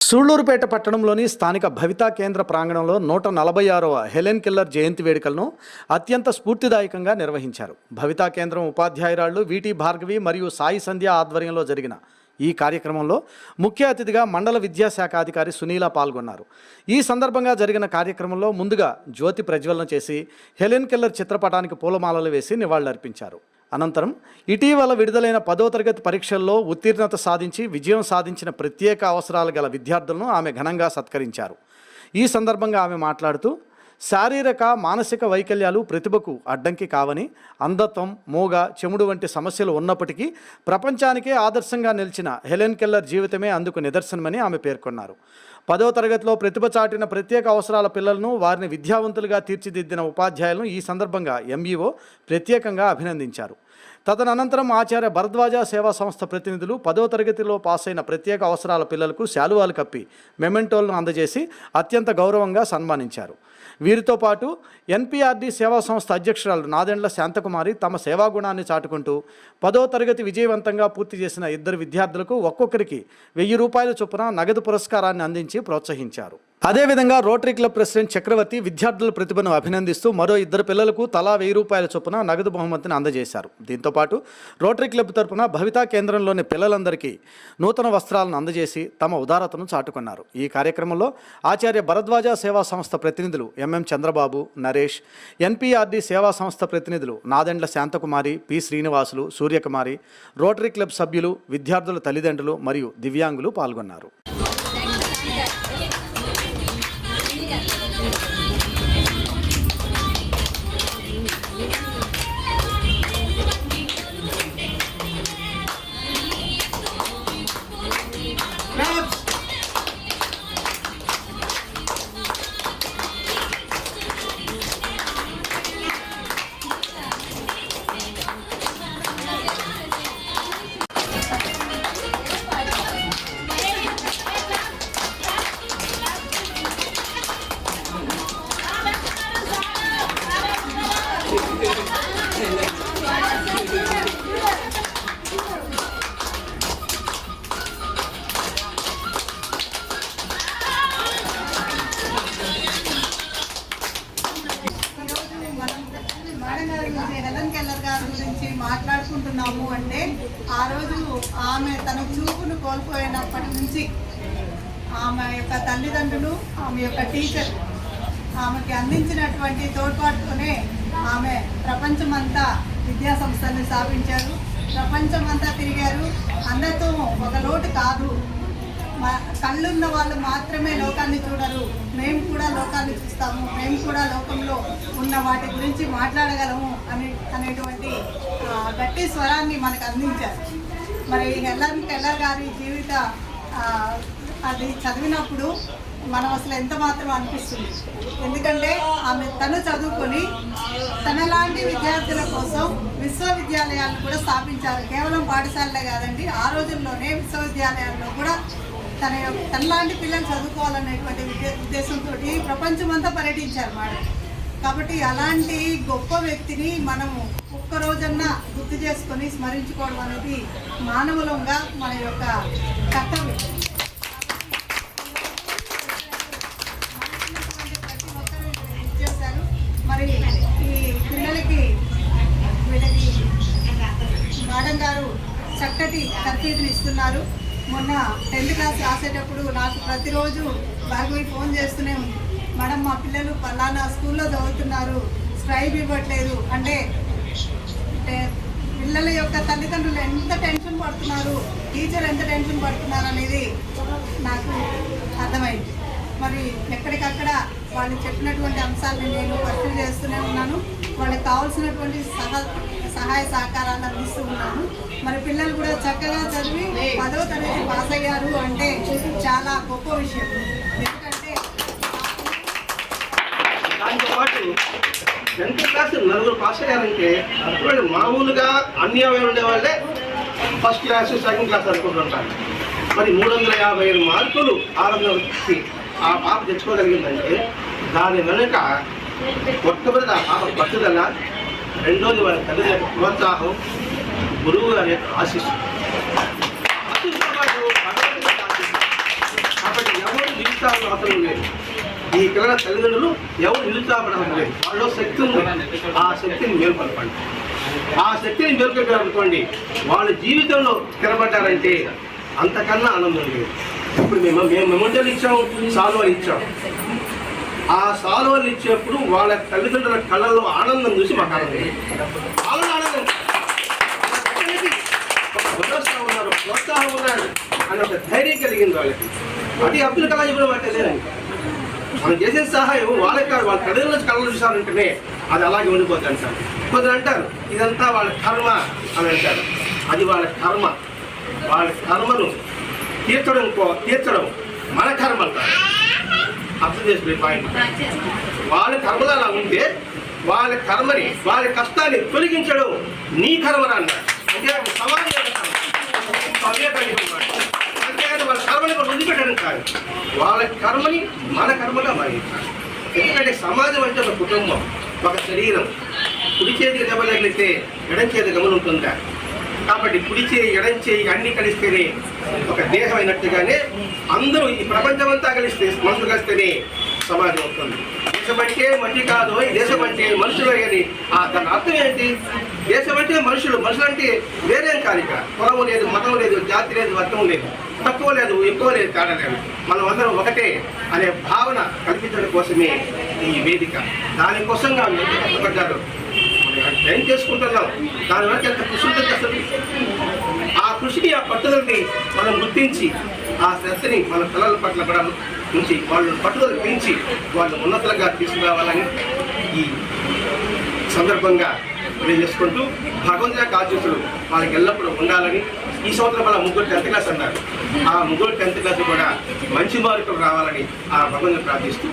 సూళ్లూరుపేట పట్టణంలోని స్థానిక భవితా కేంద్ర ప్రాంగణంలో 146వ హెలెన్ కెల్లర్ జయంతి వేడుకలను అత్యంత స్ఫూర్తిదాయకంగా నిర్వహించారు. భవితా కేంద్రం ఉపాధ్యాయురాళ్లు వీటి భార్గవి మరియు సాయి సంధ్య ఆధ్వర్యంలో జరిగిన ఈ కార్యక్రమంలో ముఖ్య అతిథిగా మండల విద్యాశాఖ అధికారి సునీల పాల్గొన్నారు. ఈ సందర్భంగా జరిగిన కార్యక్రమంలో ముందుగా జ్యోతి ప్రజ్వలన చేసి హెలెన్ కెల్లర్ చిత్రపటానికి పూలమాలలు వేసి నివాళులర్పించారు. అనంతరం ఇటీవల విడుదలైన 10వ తరగతి పరీక్షల్లో ఉత్తీర్ణత సాధించి విజయం సాధించిన ప్రత్యేక అవసరాలు గల విద్యార్థులను ఆమె ఘనంగా సత్కరించారు. ఈ సందర్భంగా ఆమె మాట్లాడుతూ శారీరక మానసిక వైకల్యాలు ప్రతిభకు అడ్డంకి కావని, అంధత్వం, మూగ, చెముడు వంటి సమస్యలు ఉన్నప్పటికీ ప్రపంచానికే ఆదర్శంగా నిలిచిన హెలెన్ కెల్లర్ జీవితమే అందుకు నిదర్శనమని ఆమె పేర్కొన్నారు. 10వ తరగతిలో ప్రతిభ చాటిన ప్రత్యేక అవసరాల పిల్లలను, వారిని విద్యావంతులుగా తీర్చిదిద్దిన ఉపాధ్యాయులను ఈ సందర్భంగా ఎంఈఓ ప్రత్యేకంగా అభినందించారు. తదనంతరం ఆచార్య భరద్వాజ సేవా సంస్థ ప్రతినిధులు 10వ తరగతిలో పాస్ అయిన ప్రత్యేక అవసరాల పిల్లలకు శాలువాలు కప్పి మెమెంటోలను అందజేసి అత్యంత గౌరవంగా సన్మానించారు. వీరితో పాటు ఎన్పిఆర్డి సేవా సంస్థ అధ్యక్షురాలు నాదెండ్ల శాంతకుమారి తమ సేవాగుణాన్ని చాటుకుంటూ 10వ తరగతి విజయవంతంగా పూర్తి చేసిన 2 విద్యార్థులకు ఒక్కొక్కరికి 1000 రూపాయల చొప్పున నగదు పురస్కారాన్ని అందించి ప్రోత్సహించారు. అదేవిధంగా రోటరీ క్లబ్ ప్రెసిడెంట్ చక్రవర్తి విద్యార్థుల ప్రతిభను అభినందిస్తూ మరో 2 పిల్లలకు తలా 1000 రూపాయల చొప్పున నగదు బహుమతిని అందజేశారు. దీంతోపాటు రోటరీ క్లబ్ తరపున భవితా కేంద్రంలోని పిల్లలందరికీ నూతన వస్త్రాలను అందజేసి తమ ఉదారతను చాటుకున్నారు. ఈ కార్యక్రమంలో ఆచార్య భరద్వాజ సేవా సంస్థ ప్రతినిధులు ఎంఎం చంద్రబాబు, నరేష్, ఎన్పిఆర్డి సేవా సంస్థ ప్రతినిధులు Nadendla Shantakumari, P Srinivasulu, Suryakumari, Rotary Club సభ్యులు, విద్యార్థుల తల్లిదండ్రులు మరియు దివ్యాంగులు పాల్గొన్నారు. హెలెన్ కెల్లర్ గారి గురించి మాట్లాడుకుంటున్నాము అంటే ఆ రోజు ఆమె తన చూపును కోల్పోయినప్పటి నుంచి ఆమె యొక్క తల్లిదండ్రులు, ఆమె యొక్క టీచర్ ఆమెకి అందించినటువంటి తోడ్పాటుతోనే ఆమె ప్రపంచమంతా విద్యా సంస్థల్ని స్థాపించారు. ప్రపంచమంతా తిరిగారు. అందరితో ఒక లోటు కాదు, కళ్ళున్న వాళ్ళు మాత్రమే లోకాన్ని చూడరు, మేము కూడా లోకాన్ని చూస్తాము, మేము కూడా లోకంలో ఉన్న వాటి గురించి మాట్లాడగలము అనేటువంటి గట్టి స్వరాన్ని మనకు అందించారు. మరి హెలెన్ కెల్లర్ గారి జీవిత అది చదివినప్పుడు మనం అసలు ఎంత మాత్రం అనిపిస్తుంది. ఎందుకంటే ఆమె తను చదువుకొని తనలాంటి విద్యార్థుల కోసం విశ్వవిద్యాలయాలను కూడా స్థాపించారు. కేవలం పాఠశాలలే కాదండి, ఆ రోజుల్లోనే విశ్వవిద్యాలయాల్లో కూడా తనలాంటి పిల్లలు చదువుకోవాలనేటువంటి ఉద్దేశంతో ప్రపంచమంతా పర్యటించారు మేడం. కాబట్టి అలాంటి గొప్ప వ్యక్తిని మనము ఒక్కరోజన్నా గుర్తు చేసుకొని స్మరించుకోవడం అనేది మానవులంగా మన యొక్క కర్తవ్యం. ప్రతి ఒక్కరూ చేశారు. మరి ఈ పిల్లలకి వీళ్ళకి మేడం గారు చక్కటి తర్ఫీదుని ఇస్తున్నారు. మొన్న 10th క్లాస్ రాసేటప్పుడు నాకు ప్రతిరోజు భార్గవి ఫోన్ చేస్తూనే ఉంది, మేడం మా పిల్లలు పలానా స్కూల్లో చదువుతున్నారు, స్క్రైబ్ ఇవ్వట్లేదు అంటే పిల్లల యొక్క తల్లిదండ్రులు ఎంత టెన్షన్ పడుతున్నారు, టీచర్ ఎంత టెన్షన్ పడుతున్నారు అనేది నాకు అర్థమైంది. మరి ఎక్కడికక్కడ వాళ్ళు చెప్పినటువంటి అంశాలను నేను పరిశీలన చేస్తూనే ఉన్నాను. వాళ్ళకి కావాల్సినటువంటి సహాయ సహకారాలు అందిస్తూ ఉన్నాను. మరి పిల్లలు కూడా చక్కగా చదివి 10వ తరగతి పాస్ అయ్యారు అంటే చాలా గొప్ప విషయం. ఎందుకంటే దాంతోపాటు 10th క్లాస్ 4 పాస్ అయ్యారంటే మామూలుగా అన్ని ఉండే వాళ్ళే ఫస్ట్ క్లాస్, సెకండ్ క్లాస్ అనుకుంటుంటారు. మరి 357 మార్కులు 600 ఆ పాప తెచ్చుకోగలిగిందంటే దాని వెనుక మొట్టమొదటి ఆ పాప పట్టుదల, రెండోది వాళ్ళ తల్లిదండ్రుల ప్రోత్సాహం, గురువు గారి యొక్క ఆశీస్సు. కాబట్టి ఎవరు నిరుత్సాహం అవసరం లేదు. ఈ పిల్లల తల్లిదండ్రులు ఎవరు నిరుత్సాహపడడం లేదు. వాళ్ళలో శక్తి ఉంది. ఆ శక్తిని మేల్కొల్పండి. ఆ శక్తిని మేల్కొల్పారనుకోండి, వాళ్ళ జీవితంలో స్థిరపడ్డారంటే అంతకన్నా ఆనందం లేదు. ఇప్పుడు మేము మెమోరియల్ ఇచ్చాము, సాల్వాలు ఇచ్చాం. ఆ సాల్వాలు ఇచ్చేప్పుడు వాళ్ళ తల్లిదండ్రుల కళ్ళల్లో ఆనందం చూసి మాకు ఆనందం. ఆనందం భరోసా ఉన్నారు, ప్రోత్సాహం ఉన్నారు అని ఒక ధైర్యం కలిగింది వాళ్ళకి. అది అబ్దుల్ కలాం ఇవ్వడం అంటే లేదండి. మనం చేసిన సహాయం వాళ్ళకి కాదు, వాళ్ళ తల్లిదండ్రుల కళ్ళు చూసారంటేనే అది అలాగే ఉండిపోతుంది అంటారు. కొందరు అంటారు ఇదంతా వాళ్ళ కర్మ అని అంటారు. అది వాళ్ళ కర్మ. వాళ్ళ కర్మను తీర్చడం మన కర్మ అంటారు. అర్థం చేసుకునే పాయింట్. వాళ్ళ కర్మలు అలా ఉంటే వాళ్ళ కర్మని, వాళ్ళ కష్టాన్ని తొలగించడం నీ కర్మరా అన్నారు. అంటే సమాజం అంతేగాని వాళ్ళ కర్మని కూడా వదిలిపెట్టడం కాదు, వాళ్ళ కర్మని మన కర్మగా భావించాలి. ఎందుకంటే సమాజం అంటే ఒక కుటుంబం, ఒక శరీరం. కుడి చేతికి దెబ్బ తగిలితే ఎడం చేతి గమనం ఉంటుందా? కాబట్టి కుడి చేయి ఎడం చేయి అన్ని కలిస్తేనే ఒక దేహం అయినట్టుగానే అందరూ ఈ ప్రపంచం అంతా కలిస్తే, మనుషులు కలిస్తేనే సమాజం అవుతుంది. దేశం అంటే మట్టి కాదు, ఈ దేశం అంటే మనుషులు అని దాని అర్థం ఏంటి? దేశం అంటే మనుషులు, మనుషులు అంటే వేరేం కాదు. ఇక కులం లేదు, మతం లేదు, జాతి లేదు, వర్గం లేదు, తక్కువ లేదు, ఎక్కువ లేదు, తేడా లేదు. మనం అందరం ఒకటే అనే భావన కల్పించడం కోసమే ఈ వేదిక. దానికోసంగా మీరు కష్టపడ్డారు, ఏం చేసుకుంటున్నాం. దాని వరకు ఎంత కృషి ఉంటుంది అసలు. ఆ కృషిని, ఆ పట్టుదలని మనం గుర్తించి ఆ శ్రద్ధని మన పిల్లల పట్ల కూడా ఉంచి వాళ్ళు పట్టుదల పెంచి వాళ్ళు ఉన్నతులుగా తీసుకురావాలని ఈ సందర్భంగా తెలియజేసుకుంటూ భగవంతుని యొక్క ఆశీస్సులు వాళ్ళకి ఎల్లప్పుడూ ఉండాలని. ఈ సంవత్సరం వాళ్ళ 3 10th క్లాస్ అన్నారు. ఆ 3 10th క్లాస్ కూడా మంచి మార్కులు రావాలని ఆ భగవంతుని ప్రార్థిస్తూ